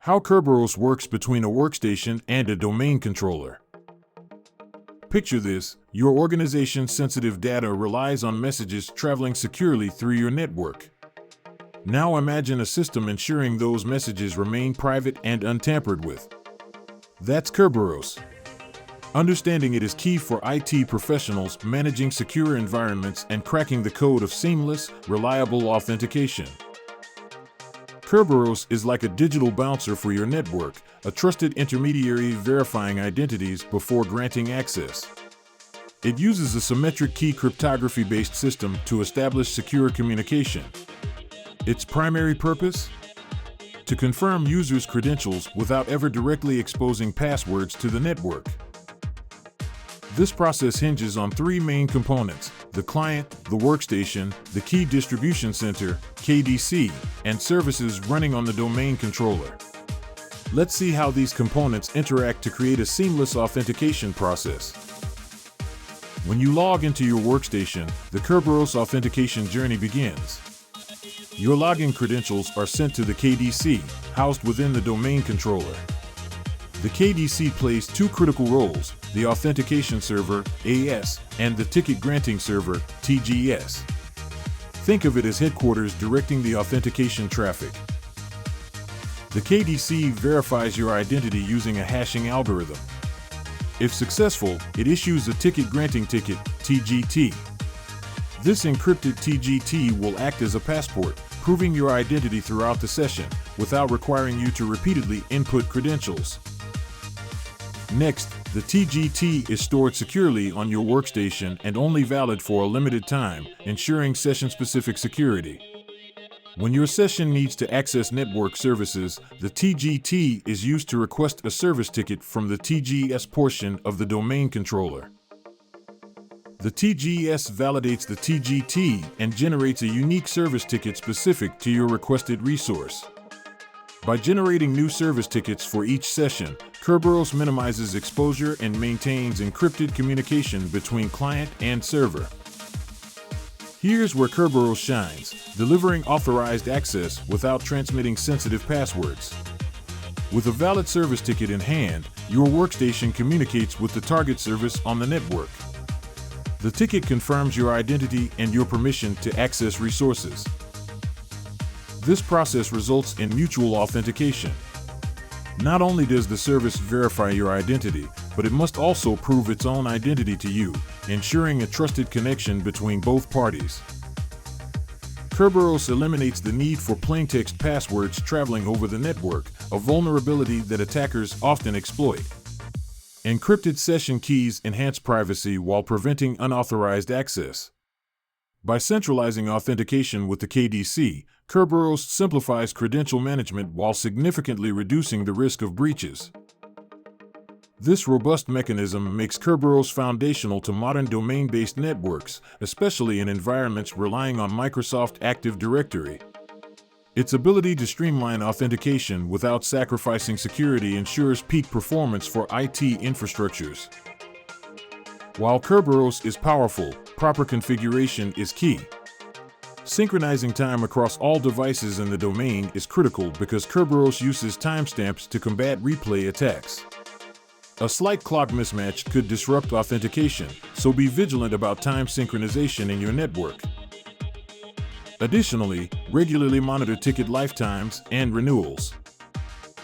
How Kerberos works between a workstation and a domain controller. Picture this: your organization's sensitive data relies on messages traveling securely through your network. Now imagine a system ensuring those messages remain private and untampered with. That's Kerberos. Understanding it is key for IT professionals managing secure environments and cracking the code of seamless, reliable authentication. Kerberos is like a digital bouncer for your network, a trusted intermediary verifying identities before granting access. It uses a symmetric key cryptography-based system to establish secure communication. Its primary purpose? To confirm users' credentials without ever directly exposing passwords to the network. This process hinges on three main components: the client, the workstation, the key distribution center, KDC, and services running on the domain controller. Let's see how these components interact to create a seamless authentication process. When you log into your workstation, the Kerberos authentication journey begins. Your login credentials are sent to the KDC, housed within the domain controller. The KDC plays two critical roles: the authentication server, AS, and the ticket granting server, TGS. Think of it as headquarters directing the authentication traffic. The KDC verifies your identity using a hashing algorithm. If successful, it issues a ticket granting ticket, TGT. This encrypted TGT will act as a passport, proving your identity throughout the session, without requiring you to repeatedly input credentials. Next, the TGT is stored securely on your workstation and only valid for a limited time, ensuring session-specific security. When your session needs to access network services, the TGT is used to request a service ticket from the TGS portion of the domain controller. The TGS validates the TGT and generates a unique service ticket specific to your requested resource. By generating new service tickets for each session, Kerberos minimizes exposure and maintains encrypted communication between client and server. Here's where Kerberos shines, delivering authorized access without transmitting sensitive passwords. With a valid service ticket in hand, your workstation communicates with the target service on the network. The ticket confirms your identity and your permission to access resources. This process results in mutual authentication. Not only does the service verify your identity, but it must also prove its own identity to you, ensuring a trusted connection between both parties. Kerberos eliminates the need for plaintext passwords traveling over the network, a vulnerability that attackers often exploit. Encrypted session keys enhance privacy while preventing unauthorized access. By centralizing authentication with the KDC, Kerberos simplifies credential management while significantly reducing the risk of breaches. This robust mechanism makes Kerberos foundational to modern domain-based networks, especially in environments relying on Microsoft Active Directory. Its ability to streamline authentication without sacrificing security ensures peak performance for IT infrastructures. While Kerberos is powerful, proper configuration is key. Synchronizing time across all devices in the domain is critical because Kerberos uses timestamps to combat replay attacks. A slight clock mismatch could disrupt authentication, so be vigilant about time synchronization in your network. Additionally, regularly monitor ticket lifetimes and renewals.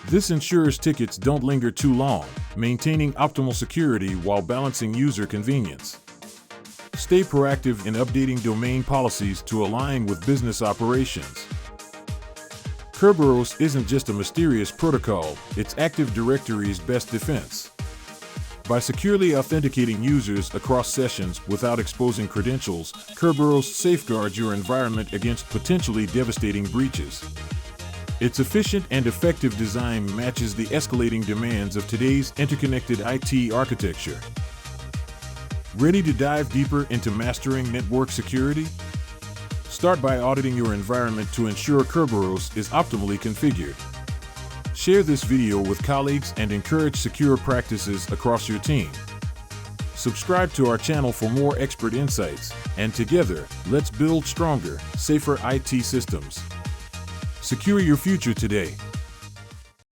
This ensures tickets don't linger too long, maintaining optimal security while balancing user convenience. Stay proactive in updating domain policies to align with business operations. Kerberos isn't just a mysterious protocol, it's Active Directory's best defense. By securely authenticating users across sessions without exposing credentials, Kerberos safeguards your environment against potentially devastating breaches. Its efficient and effective design matches the escalating demands of today's interconnected IT architecture. Ready to dive deeper into mastering network security? Start by auditing your environment to ensure Kerberos is optimally configured. Share this video with colleagues and encourage secure practices across your team. Subscribe to our channel for more expert insights, and together, let's build stronger, safer IT systems. Secure your future today.